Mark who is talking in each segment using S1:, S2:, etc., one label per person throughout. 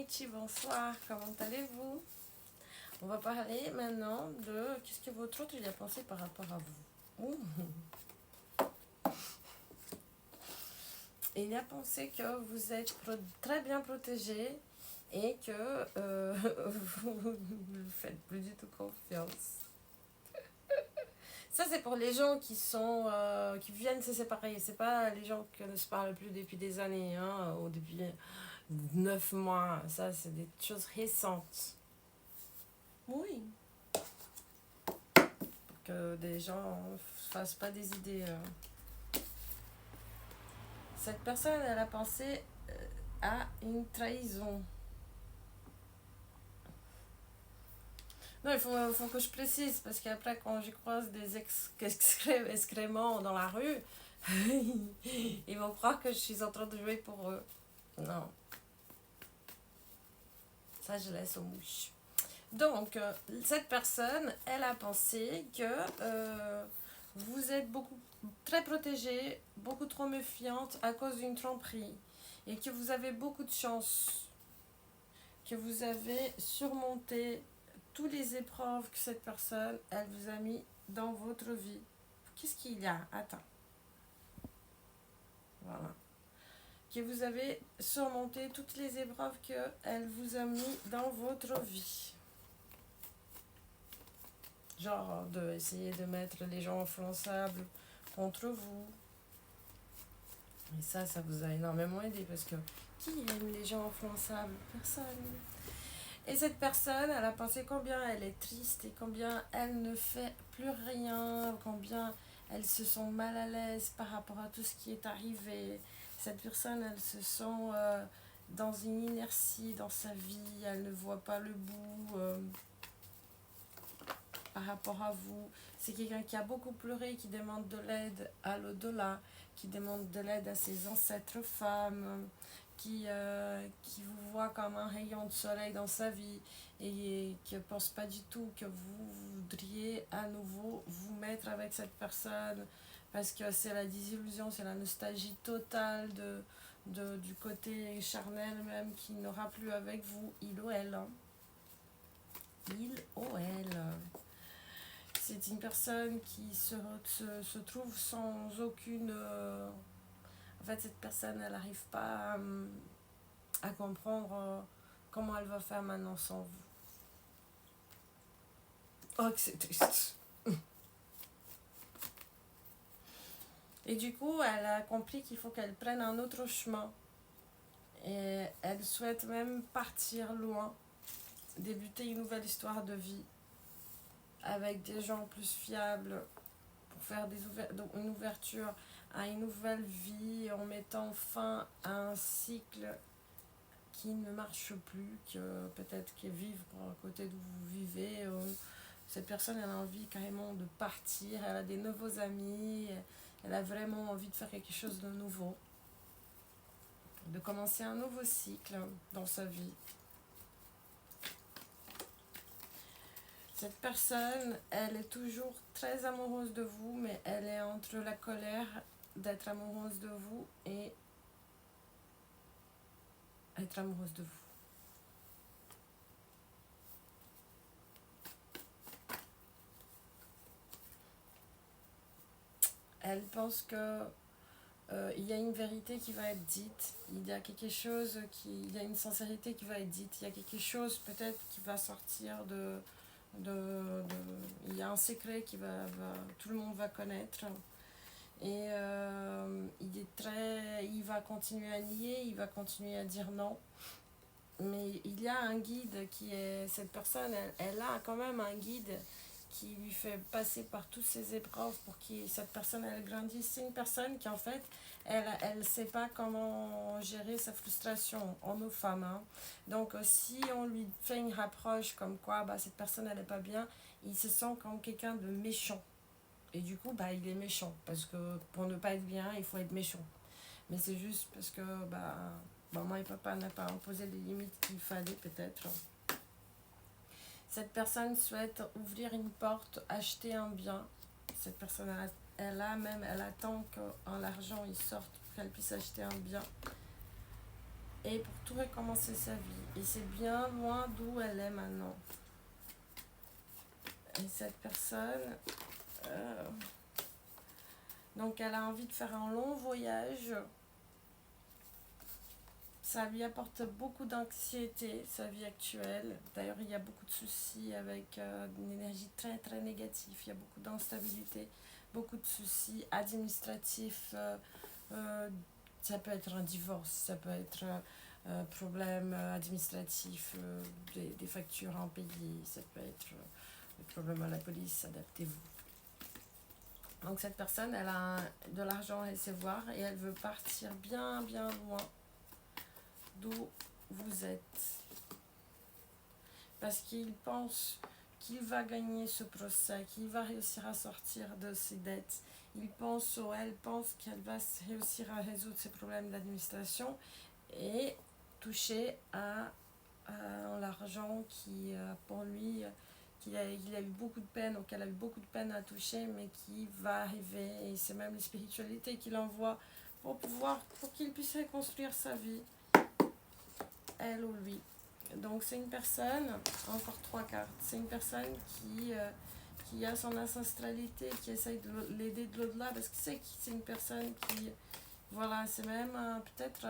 S1: Michi, bonsoir, comment allez-vous? On va parler maintenant de qu'est-ce que votre autre il a pensé par rapport à vous. Il a pensé que vous êtes très bien protégé et que vous ne faites plus du tout confiance. Ça, c'est pour les gens qui sont qui viennent se séparer. C'est pas les gens qui ne se parlent plus depuis des années, hein, ou depuis 9 mois. Ça, c'est des choses récentes. Oui. Pour que des gens ne fassent pas des idées. Cette personne, elle a pensé à une trahison. Non, il faut que je précise, parce qu'après, quand je croise des excréments dans la rue, ils vont croire que je suis en train de jouer pour eux. Non. Ça, je laisse aux mouches. Donc, cette personne, elle a pensé que vous êtes très protégée, beaucoup trop méfiante à cause d'une tromperie. Et que vous avez beaucoup de chance. Que vous avez surmonté toutes les épreuves que cette personne, elle vous a mis dans votre vie. Qu'est-ce qu'il y a? Attends. Voilà. Que vous avez surmonté toutes les épreuves qu'elle vous a mis dans votre vie. Genre d'essayer de mettre les gens influençables contre vous. Et ça vous a énormément aidé parce que qui aime les gens influençables? Personne. Et cette personne, elle a pensé combien elle est triste et combien elle ne fait plus rien, combien elle se sent mal à l'aise par rapport à tout ce qui est arrivé. Cette personne, elle se sent dans une inertie dans sa vie, elle ne voit pas le bout par rapport à vous. C'est quelqu'un qui a beaucoup pleuré, qui demande de l'aide à l'au-delà, qui demande de l'aide à ses ancêtres femmes, qui vous voit comme un rayon de soleil dans sa vie et qui ne pense pas du tout que vous voudriez à nouveau vous mettre avec cette personne parce que c'est la désillusion, c'est la nostalgie totale du côté charnel même qui n'aura plus avec vous, il ou elle. Il ou elle. C'est une personne qui se trouve sans aucune... En fait, cette personne, elle n'arrive pas à comprendre comment elle va faire maintenant sans vous. Oh, que c'est triste. Et du coup, elle a compris qu'il faut qu'elle prenne un autre chemin. Et elle souhaite même partir loin, débuter une nouvelle histoire de vie avec des gens plus fiables pour faire une ouverture à une nouvelle vie en mettant fin à un cycle qui ne marche plus, que peut-être que vivre à côté d'où vous vivez. Cette personne, elle a envie carrément de partir, elle a des nouveaux amis, elle a vraiment envie de faire quelque chose de nouveau, de commencer un nouveau cycle dans sa vie. Cette personne, elle est toujours très amoureuse de vous, mais elle est entre la colère d'être amoureuse de vous et être amoureuse de vous. Elle pense que il y a une vérité qui va être dite, il y a quelque chose il y a une sincérité qui va être dite, il y a quelque chose peut-être qui va sortir il y a un secret tout le monde va connaître. Et il va continuer à nier, il va continuer à dire non. Mais il y a un guide cette personne, elle a quand même un guide qui lui fait passer par toutes ces épreuves pour que cette personne elle grandisse. C'est une personne qui en fait, elle ne sait pas comment gérer sa frustration en nos femmes. Hein. Donc si on lui fait une rapproche comme quoi cette personne elle n'est pas bien, il se sent comme quelqu'un de méchant. Et du coup, il est méchant. Parce que pour ne pas être bien, il faut être méchant. Mais c'est juste parce que maman et papa n'ont pas imposé les limites qu'il fallait peut-être. Cette personne souhaite ouvrir une porte, acheter un bien. Cette personne, elle attend que l'argent il sorte pour qu'elle puisse acheter un bien. et pour tout recommencer sa vie. Et c'est bien loin d'où elle est maintenant. Et cette personne, donc elle a envie de faire un long voyage. Ça lui apporte beaucoup d'anxiété, sa vie actuelle. D'ailleurs, il y a beaucoup de soucis avec une énergie très très négative. Il y a beaucoup d'instabilité, beaucoup de soucis administratifs. Ça peut être un divorce, ça peut être un problème administratif, des factures à payer, ça peut être des problèmes à la police, adaptez-vous. Donc cette personne, elle a de l'argent à recevoir et elle veut partir bien bien loin d'où vous êtes. Parce qu'il pense qu'il va gagner ce procès, qu'il va réussir à sortir de ses dettes. Il pense ou elle pense qu'elle va réussir à résoudre ses problèmes d'administration et toucher à l'argent qui, pour lui, il a eu beaucoup de peine, auquel a eu beaucoup de peine à toucher, mais qui va arriver. Et c'est même les spiritualités qu'il envoie pour qu'il puisse reconstruire sa vie, elle ou lui. Donc c'est une personne, encore 3 cartes, c'est une personne qui a son ancestralité, qui essaye de l'aider de l'au-delà, parce que c'est une personne qui, voilà, c'est même peut-être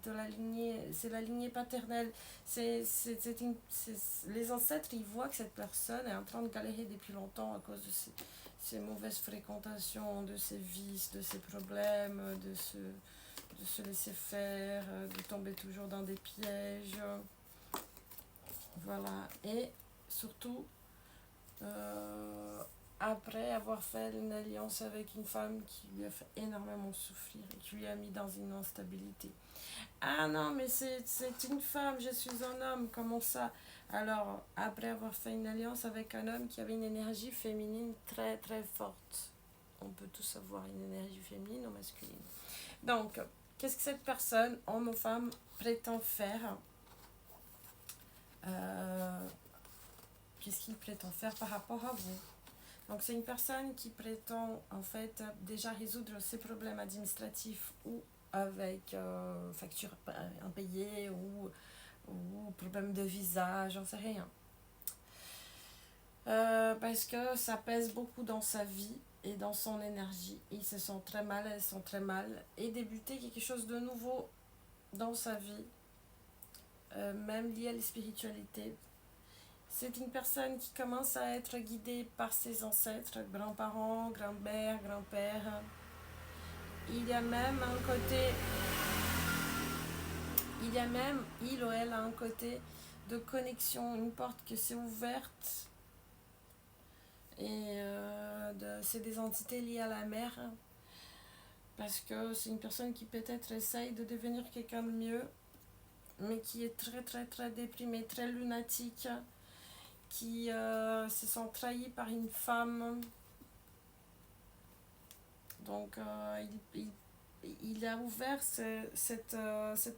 S1: de la lignée, c'est la lignée paternelle. Les ancêtres, ils voient que cette personne est en train de galérer depuis longtemps à cause de ses mauvaises fréquentations, de ses vices, de ses problèmes, de se laisser faire, de tomber toujours dans des pièges. Voilà, et surtout, après avoir fait une alliance avec une femme qui lui a fait énormément souffrir et qui lui a mis dans une instabilité. Ah non, mais c'est une femme, je suis un homme, comment ça? Alors, après avoir fait une alliance avec un homme qui avait une énergie féminine très très forte. On peut tous avoir une énergie féminine ou masculine. Donc, qu'est-ce que cette personne, homme ou femme, prétend faire? Qu'est-ce qu'il prétend faire par rapport à vous? Donc c'est une personne qui prétend en fait déjà résoudre ses problèmes administratifs ou avec facture impayée ou problème de visa, j'en sais rien. Parce que ça pèse beaucoup dans sa vie et dans son énergie. Ils se sentent très mal, elles sont très mal. Et débuter quelque chose de nouveau dans sa vie, même lié à la spiritualité. C'est une personne qui commence à être guidée par ses ancêtres, grands-parents, grand-mère, grand-père. Il y a même il ou elle a un côté de connexion, une porte qui s'est ouverte. Et c'est des entités liées à la mer. Parce que c'est une personne qui peut-être essaye de devenir quelqu'un de mieux, mais qui est très très très déprimée, très lunatique, qui se sent trahi par une femme. Donc il a ouvert cette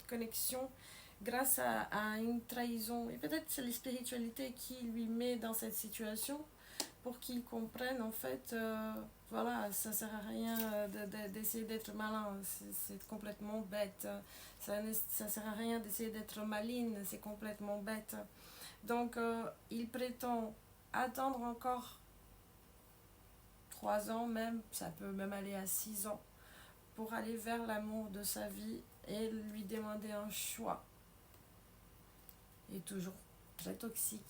S1: connexion grâce à une trahison. Et peut-être c'est la spiritualité qui lui met dans cette situation pour qu'il comprenne en fait, voilà, ça sert à rien d'essayer d'être malin, c'est complètement bête. Ça sert à rien d'essayer d'être maline, c'est complètement bête. Donc il prétend attendre encore 3 ans même, ça peut même aller à 6 ans, pour aller vers l'amour de sa vie et lui demander un choix. Et toujours très toxique.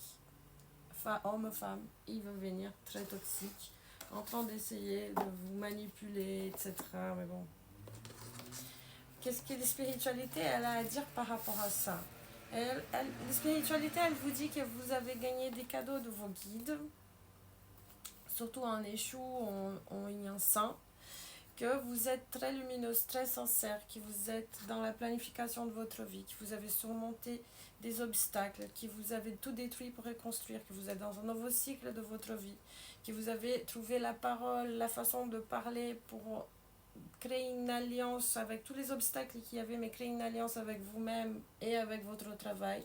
S1: Homme ou femme, il veut venir très toxique, en train d'essayer de vous manipuler, etc. Mais bon. Qu'est-ce que la spiritualité elle a à dire par rapport à ça? La spiritualité, elle vous dit que vous avez gagné des cadeaux de vos guides, surtout en échou, en yin saint, que vous êtes très lumineuse, très sincère, que vous êtes dans la planification de votre vie, que vous avez surmonté des obstacles, que vous avez tout détruit pour reconstruire, que vous êtes dans un nouveau cycle de votre vie, que vous avez trouvé la parole, la façon de parler pour créer une alliance avec tous les obstacles qu'il y avait, mais créer une alliance avec vous-même et avec votre travail,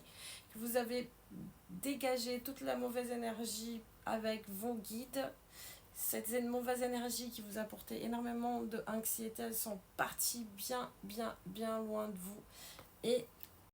S1: que vous avez dégagé toute la mauvaise énergie avec vos guides. Cette mauvaise énergie qui vous a apporté énormément d'anxiété, elles sont parties bien, bien, bien loin de vous. Et